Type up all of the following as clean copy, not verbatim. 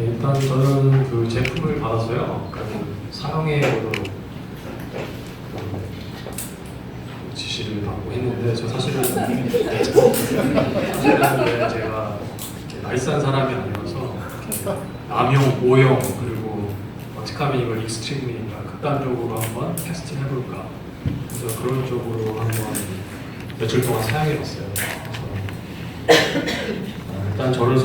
네, 일단 저는 그 제품을 받아서요. 그 사용해 보도록 지시를 받고 했는데 저 사실은 제가 나이스한 사람이 아니어서 남용, 오용 그리고 어떻게 하면 이걸 익스트림이 극단적으로 한번 테스팅 해볼까. 그래서 그런 쪽으로 한번 며칠 동안 사용해봤어요. 일단 저를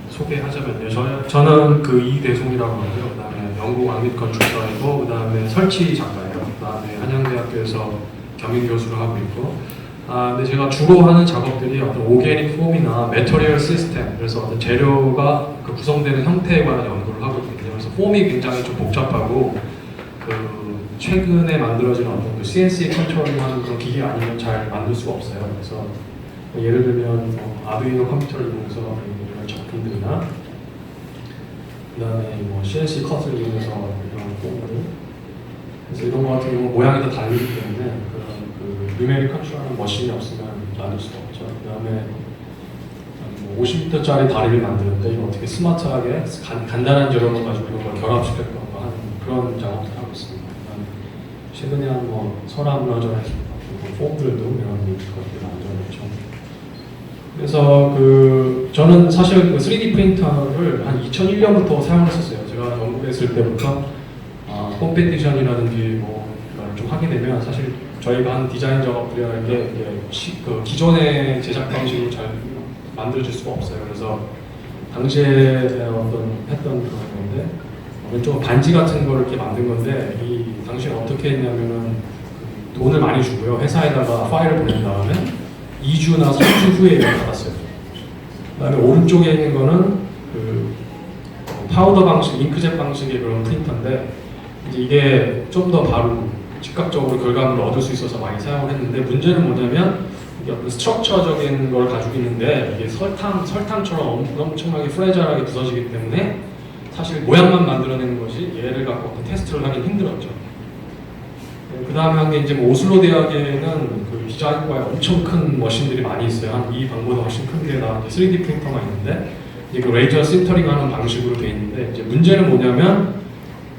소개하자면요. 저는 그 이대송이라고 하고요. 그 다음에 영국 왕립 건축가이고, 그 다음에 설치 작가예요. 그 다음에 한양대학교에서 겸임 교수를 하고 있고, 근데 제가 주로 하는 작업들이 어떤 오게닉 폼이나 매터리얼 시스템, 그래서 어떤 재료가 그 구성되는 형태에 관한 연구를 하고 있거든요. 그래서 폼이 굉장히 좀 복잡하고, 그 최근에 만들어진 어떤 그 CNC 컨트롤링하는 그런 기계 아니면 잘 만들 수가 없어요. 그래서 예를 들면 아두이노 컴퓨터를 이용해서 이런 작품들이나 그다음에 CNC 컷을 이용해서 이런 폼을, 그래서 이런 거 같은 경우 모양이 다 다르기 때문에 그런 그 누메릭 컨트롤하는 머신이 없으면 만들 수가 없죠. 그다음에 50m짜리 다리를 만드는데 이거 어떻게 스마트하게 간단한 재료를 가지고 이런 걸 결합시킬 건가 하는 그런 작업을 하고 있습니다. 최근에 한 서랍 러저나 폼들도 이런 것들 만들어냈죠. 그래서 저는 사실 그 3D 프린터를 한 2001년부터 사용했었어요. 제가 영국에 있을 때부터 컴페티션이라든지 좀 하게 되면 사실 저희가 한 디자인 작업들이나 이게 그 기존의 제작 방식으로 잘 만들어질 수가 없어요. 그래서 당시에 했던 그런 건데 왼쪽은 반지 같은 거를 이렇게 만든 건데 이 당시에 어떻게 했냐면은 돈을 많이 주고요. 회사에다가 파일을 보낸 다음에 2주나 3주 후에 이걸 받았어요. 그다음에 오른쪽에 있는 거는 그 파우더 방식, 잉크젯 방식의 그런 프린터인데 이제 이게 좀 더 바로 즉각적으로 결과물을 얻을 수 있어서 많이 사용을 했는데 문제는 뭐냐면 이게 어떤 스트럭처적인 걸 가지고 있는데 이게 설탕처럼 엄청나게 프레자일하게 부서지기 때문에 사실 모양만 만들어내는 것이 얘를 갖고 어떤 테스트를 하긴 힘들었죠. 그 다음에 한 게 이제 오슬로 대학에는 그 디자인과에 엄청 큰 머신들이 많이 있어요. 한 이 방보다 훨씬 큰 데다 3D 프린터가 있는데 이제 그 레이저 신터링 하는 방식으로 되어 있는데 이제 문제는 뭐냐면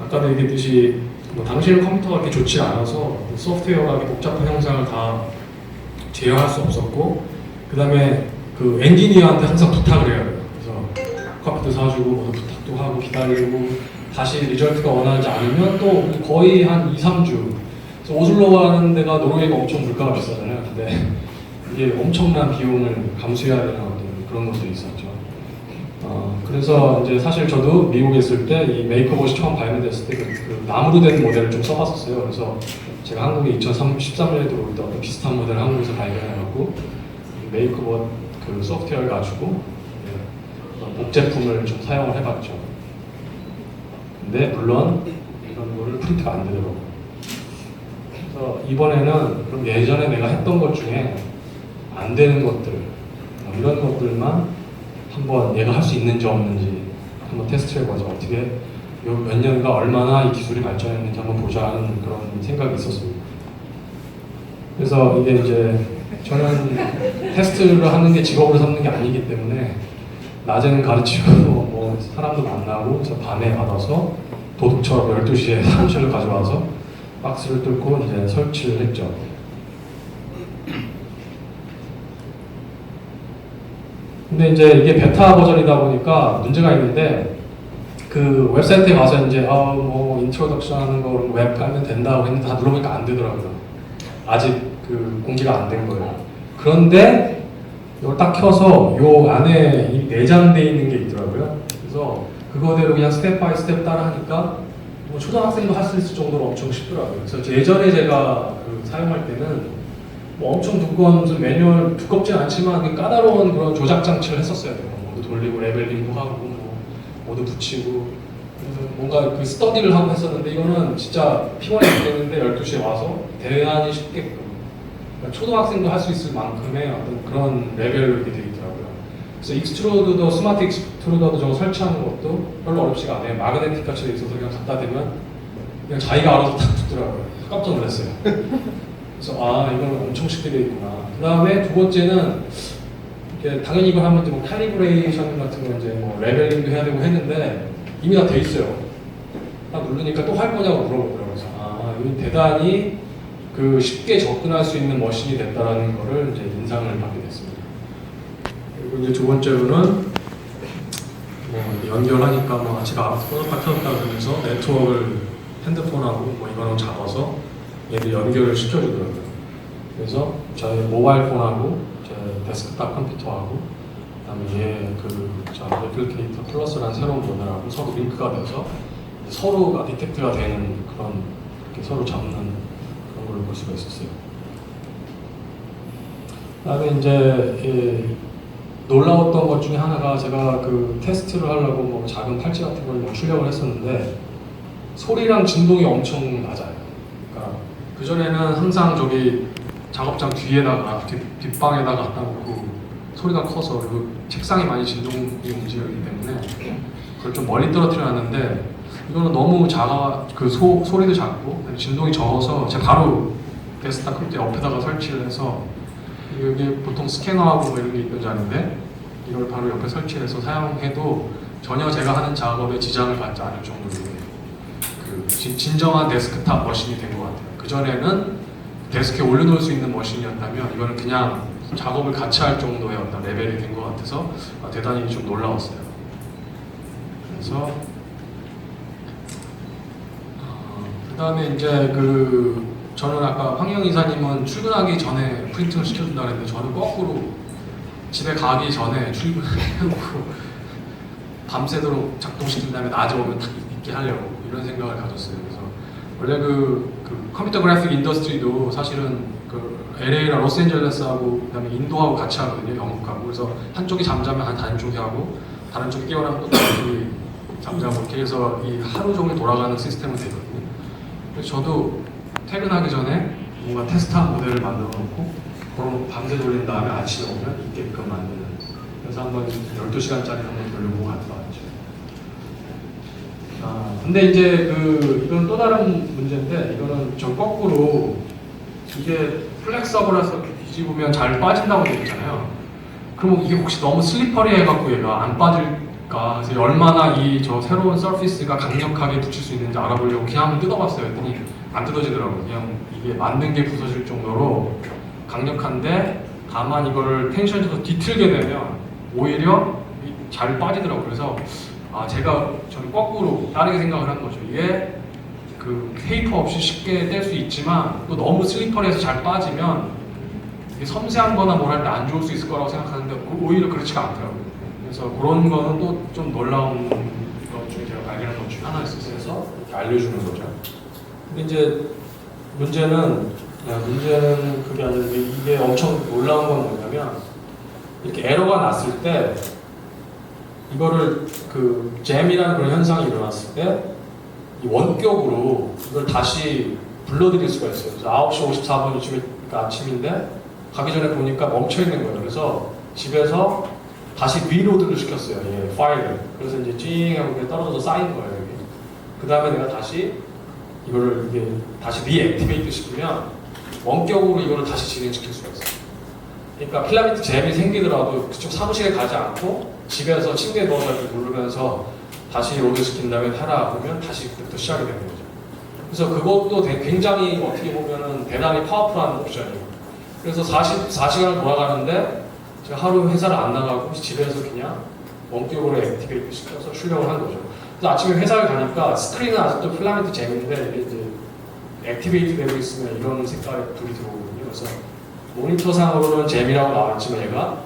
아까도 얘기했듯이 당시에는 컴퓨터가 그렇게 좋지 않아서 소프트웨어가 이렇게 복잡한 형상을 다 제어할 수 없었고 그 다음에 그 엔지니어한테 항상 부탁을 해야 돼요. 그래서 컴퓨터 사주고 부탁도 하고 기다리고 다시 리절트가 원하지 않으면 또 거의 한 2, 3주 오슬로 가는 데가 노르웨이가 엄청 물가가 비싸잖아요. 근데 이게 엄청난 비용을 감수해야 되는 어떤 그런 것도 있었죠. 그래서 이제 사실 저도 미국에 있을 때 이 메이커봇이 처음 발매됐을 때 그 나무로 된 모델을 좀 써봤었어요. 그래서 제가 한국에 2013년에 들어올 때 어떤 비슷한 모델을 한국에서 발견해갖고 메이커봇 그 소프트웨어를 가지고 목 제품을 좀 사용을 해봤죠. 근데 물론 이런 거를 프린트가 안 되더라고요. 그래서 이번에는 그럼 예전에 내가 했던 것 중에 안 되는 것들 이런 것들만 한번 얘가 할 수 있는지 없는지 한번 테스트 해보자. 어떻게 몇 년간 얼마나 이 기술이 발전했는지 한번 보자 하는 그런 생각이 있었습니다. 그래서 이게 이제 저는 테스트를 하는 게 직업으로 삼는 게 아니기 때문에 낮에는 가르치고 사람도 만나고 그래서 밤에 받아서 도둑처럼 12시에 사무실로 가져와서 박스를 뚫고 이제 설치를 했죠. 근데 이제 이게 베타 버전이다 보니까 문제가 있는데 그 웹사이트에 가서 이제 인트로덕션 하는 거 웹 깔면 된다고 했는데 다 눌러보니까 안 되더라고요. 아직 그 공개가 안 된 거예요. 그런데 이걸 딱 켜서 요 안에 이 내장되어 있는 게 있더라고요. 그래서 그거대로 그냥 스텝 바이 스텝 따라 하니까 초등학생도 할 수 있을 정도로 엄청 쉽더라고요. 그래서 예전에 제가 사용할 때는 엄청 두꺼운 무슨 매뉴얼, 두껍진 않지만 까다로운 그런 조작 장치를 했었어요. 모두 돌리고 레벨링도 하고 모두 붙이고 그래서 뭔가 그 스터디를 하고 했었는데 이거는 진짜 피곤해 죽겠는데 12시에 와서 대안이 쉽게끔 그러니까 초등학생도 할 수 있을 만큼의 어떤 그런 레벨로 이렇게 되어 있더라고요. 그래서 익스트루더도 스마트 익스트루더도 저거 설치하는 것도 별로 어렵지가 않아요. 마그네틱 같이 돼 있어서 그냥 갖다 대면 그냥 자기가 알아서 탁 붙더라고요. 깜짝 놀랐어요. 그래서 이건 엄청 쉽게 되어 있구나. 그 다음에 두 번째는 당연히 이걸 하면 이제 뭐 칼리브레이션 같은 거 이제 뭐 레벨링도 해야 되고 했는데 이미 다 돼 있어요. 딱 누르니까 또 할 거냐고 물어보더라고요. 그래서 이건 대단히 그 쉽게 접근할 수 있는 머신이 됐다라는 거를 이제 인상을 받게 됐습니다. 그리고 이제 두 번째로는 뭐 연결하니까 뭐 제가 프로토타입 켜졌다 그러면서 네트워크를 핸드폰하고 뭐 이거랑 잡아서 얘를 연결을 시켜주더라고요. 그래서 저희 모바일 폰하고 제 데스크탑 컴퓨터하고 그다음에 얘저 애플리케이터 플러스라는 새로운 모델하고 서로 링크가 돼서 서로가 디텍트가 되는 그런 이렇게 서로 잡는 그런 걸 볼 수가 있었어요. 그다음에 이제 놀라웠던 것 중에 하나가 제가 그 테스트를 하려고 뭐 작은 팔찌 같은 걸 뭐 출력을 했었는데 소리랑 진동이 엄청 낮아요. 그러니까 그 전에는 항상 저기 작업장 뒤에다가 뒷방에다가 갖다 놓고 소리가 커서 그리고 책상이 많이 진동이 움직이기 때문에 그걸 좀 멀리 떨어뜨려 놨는데 이거는 너무 그 소리도 작고 진동이 적어서 제가 바로 데스크탑 컴퓨터 옆에다가 설치를 해서 여기 보통 스캐너하고 뭐 이런 게 있던 자리인데 이걸 바로 옆에 설치해서 사용해도 전혀 제가 하는 작업에 지장을 받지 않을 정도로 그 진정한 데스크탑 머신이 된 것 같아요. 그 전에는 데스크에 올려놓을 수 있는 머신이었다면 이거는 그냥 작업을 같이 할 정도의 어떤 레벨이 된 것 같아서 대단히 좀 놀라웠어요. 그래서 그 다음에 이제 저는 아까 황영 이사님은 출근하기 전에 프린팅을 시켜준다 그랬는데 저는 거꾸로 집에 가기 전에 출근해놓고 밤새도록 작동시킨 다음에 낮에 오면 딱 있게 하려고 이런 생각을 가졌어요. 그래서 원래 그 컴퓨터 그래픽 인더스트리도 사실은 그 LA랑 로스앤젤레스하고 그다음에 인도하고 같이 하거든요. 영국하고. 그래서 한쪽이 잠자면 다른 쪽이 하고 다른 쪽이 깨어나면 또 다른 쪽이 잠자고 이렇게 해서 이 하루 종일 돌아가는 시스템은 되거든요. 그래서 저도 퇴근하기 전에 뭔가 테스트한 모델을 만들어 놓고 그럼 밤새 돌린 다음에 아침에 오면 있게끔 만드는. 그래서 한번 12시간짜리 한번 돌려보고 갔다 왔죠. 근데 이제 이건 또 다른 문제인데 이거는 전 거꾸로 이게 플렉서블해서 뒤집으면 잘 빠진다고 되어 있잖아요. 그러면 이게 혹시 너무 슬리퍼리 해갖고 얘가 안 빠질까? 그래서 얼마나 저 새로운 서피스가 강력하게 붙일 수 있는지 알아보려고 그냥 한번 뜯어봤어요. 했더니 안 뜯어지더라고요. 그냥 이게 만든 게 부서질 정도로 강력한데 다만 이거를 텐션 줘서 뒤틀게 되면 오히려 잘 빠지더라고요. 그래서 저는 거꾸로 다르게 생각을 한 거죠. 이게 테이퍼 없이 쉽게 뗄 수 있지만 또 너무 슬리퍼리해서 잘 빠지면 이게 섬세한 거나 뭘 할 때 안 좋을 수 있을 거라고 생각하는데 오히려 그렇지가 않더라고요. 그래서 그런 거는 또 좀 놀라운 것 중에 제가 발견한 것 중에 하나였어요. 그래서 이렇게 알려주는 거죠. 근데 이제 문제는 그게 아니라 이게 엄청 놀라운 건 뭐냐면 이렇게 에러가 났을 때 이거를 잼이라는 그런 현상이 일어났을 때 이 원격으로 이걸 다시 불러드릴 수가 있어요. 그래서 9시 54분이쯤에 아침인데 가기 전에 보니까 멈춰 있는 거예요. 그래서 집에서 다시 리로드를 시켰어요. 파일을. 그래서 이제 찡하고 그냥 떨어져서 쌓인 거예요. 여기. 그 다음에 내가 다시 이거를 다시 리액티베이트 시키면 원격으로 이거를 다시 진행시킬 수가 있어요. 그러니까 필라멘트 잼이 생기더라도 그쪽 사무실에 가지 않고 집에서 침대에 누워서 이렇게 누르면서 다시 로드 시킨 다음에 하라 그러면 다시 그때부터 시작이 되는 거죠. 그래서 그것도 굉장히 어떻게 보면은 대단히 파워풀한 옵션이에요. 그래서 44시간을 돌아가는데 제가 하루 회사를 안 나가고 집에서 그냥 원격으로 액티베이트 시켜서 출력을 한 거죠. 그래서 아침에 회사를 가니까 스크린은 아직도 필라멘트 잼인데 이게 이제 액티베이트 되고 있으면 이런 색깔의 불이 들어오거든요. 그래서 모니터상으로는 잼이라고 나왔지만 얘가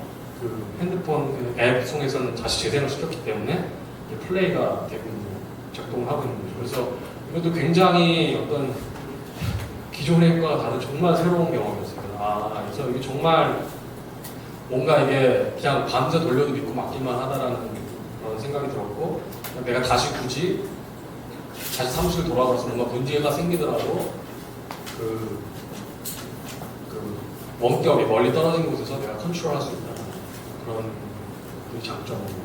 핸드폰 앱 통해서는 다시 재생을 시켰기 때문에 플레이가 되고 작동을 하고 있는 거죠. 그래서 이것도 굉장히 어떤 기존의 것과 다른 정말 새로운 경험이었어요. 그래서 이게 정말 뭔가 이게 그냥 밤새 돌려도 믿고 맡기만 하다라는 그런 생각이 들었고 내가 다시 굳이 다시 사무실 돌아가서 뭔가 문제가 생기더라도 원격이 멀리 떨어진 곳에서 내가 컨트롤할 수 있다는 그런 장점으로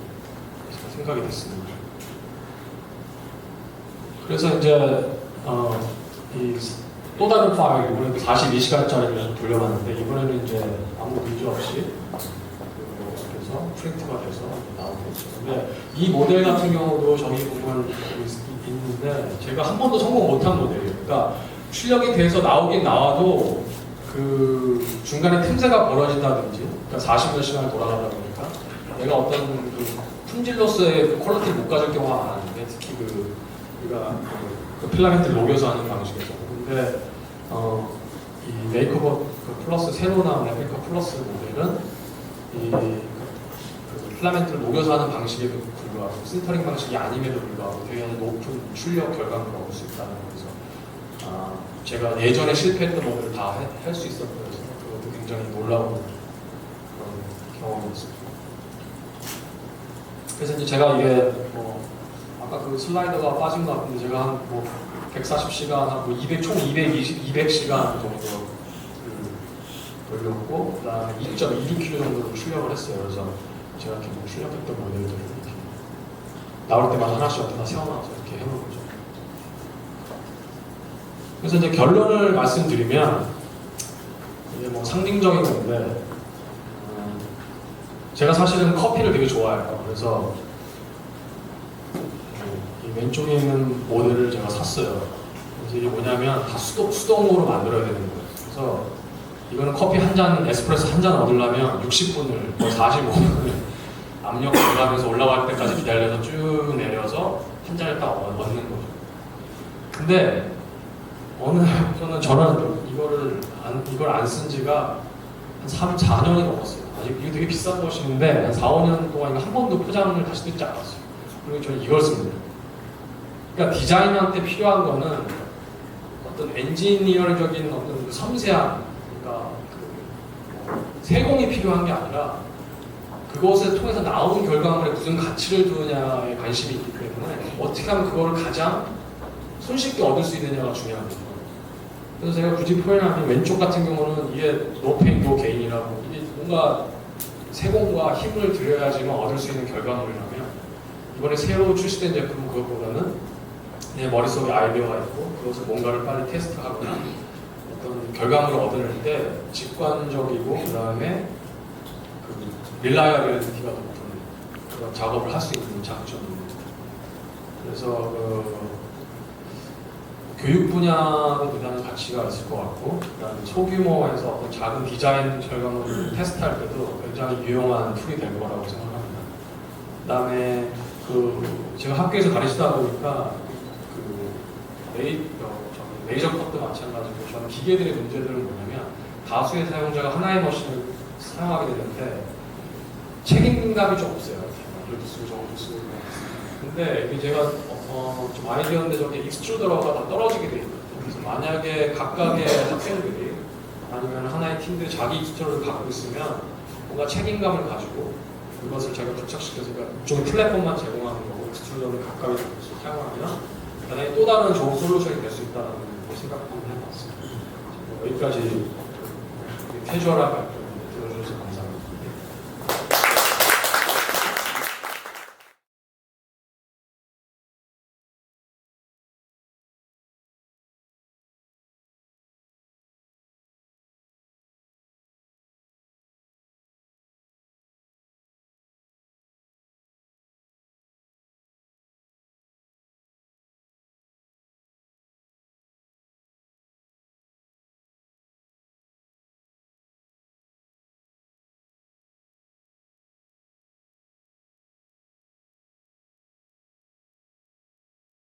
생각이 됐습니다. 그래서 이제 또 다른 파일, 이번에도 42시간짜리를 돌려봤는데 이번에는 이제 아무 문제 없이 해서 프린트가 돼서 나오겠죠. 근데 이 모델 같은 경우도 저기 보면 있는데 제가 한 번도 성공 못한 모델이에요. 그러니까 출력이 돼서 나오긴 나와도 그 중간에 틈새가 벌어진다든지, 그러니까 40몇 시간을 돌아가다 보니까 내가 어떤 그 품질로서의 그 퀄리티를 못 가질 경우가 많았는데, 특히 우리가 그 필라멘트를 녹여서 하는 방식에서. 근데 이 메이크업 플러스 새로 나온 레플리카 플러스 모델은 그 필라멘트를 녹여서 하는 방식에도 불구하고 신터링 방식이 아님에도 불구하고 되게 높은 출력 결과물을 얻을 수 있다는 거죠. 제가 예전에 실패했던 모델을 다 할 수 있었고, 그래서 그것도 굉장히 놀라운 그런 경험이었습니다. 그래서 이제 제가 이게 아까 그 슬라이더가 빠진 것 같은데, 제가 한 140시간, 총 200시간 정도 걸렸고, 그 다음에 2.26kg 정도로 출력을 했어요. 그래서 제가 이렇게 출력했던 모델들을 이렇게 나올 때마다 하나씩 어디다 세워놔서 이렇게 해놓은 거죠. 그래서 이제 결론을 말씀드리면, 이게 상징적인 건데, 제가 사실은 커피를 되게 좋아해요. 그래서 이 왼쪽에 있는 모델을 제가 샀어요. 그래서 이게 뭐냐면 다 수동으로 만들어야 되는 거예요. 그래서 이거는 커피 한 잔, 에스프레소 한 잔 얻으려면 60분을, 45분을 압력 들어가면서 올라갈 때까지 기다려서 쭉 내려서 한 잔을 딱 얻는 거죠. 근데 어느 저는 이걸 안 쓴 지가 한 4년이 넘었어요. 아직 이거 되게 비싼 것인데 한 4, 5년 동안 이거 한 번도 포장을 다시 뜯지 않았어요. 그리고 저는 이걸 씁니다. 그러니까 디자이너한테 필요한 거는 어떤 엔지니어적인 어떤 그 섬세한, 그러니까 세공이 필요한 게 아니라 그것을 통해서 나오는 결과물에 무슨 가치를 두느냐에 관심이 있기 때문에 어떻게 하면 그거를 가장 손쉽게 얻을 수 있느냐가 중요합니다. 그래서 제가 굳이 표현하면 왼쪽 같은 경우는 이게 no pain, no gain이라고, 이게 뭔가 세공과 힘을 들여야지만 얻을 수 있는 결과물이라면, 이번에 새로 출시된 제품은 그것보다는 내 머릿속에 아이디어가 있고 그것을 뭔가를 빨리 테스트하거나 어떤 결과물을 얻어낼 때 직관적이고 그 다음에 그 릴라이어빌리티가 높은 그런 작업을 할 수 있는 장점입니다. 그래서 교육 분야도 대단히 가치가 있을 것 같고, 그다음에 소규모에서 어떤 작은 디자인 결과물을 테스트할 때도 굉장히 유용한 툴이 될 거라고 생각합니다. 그다음에 제가 학교에서 가르치다 보니까 레이저 컷도 마찬가지고, 저는 기계들의 문제들은 뭐냐면 다수의 사용자가 하나의 머신을 사용하게 되는데 책임감이 좀 없어요. 이것도 쓰고 저것도 쓰고. 근데 이게 제가 좀 아이디어인데 저게 익스트루더가 다 떨어지게 돼 있거든요. 그래서 만약에 각각의 학생들이 아니면 하나의 팀들이 자기 익스트루더를 갖고 있으면 뭔가 책임감을 가지고 그것을 제가 부착시켜서, 그러니까 좀 플랫폼만 제공하는 거고 익스트루더를 가까이 사용하면 그다음에 또 다른 좋은 솔루션이 될 수 있다는 생각 한번 해봤습니다. 여기까지 캐주얼한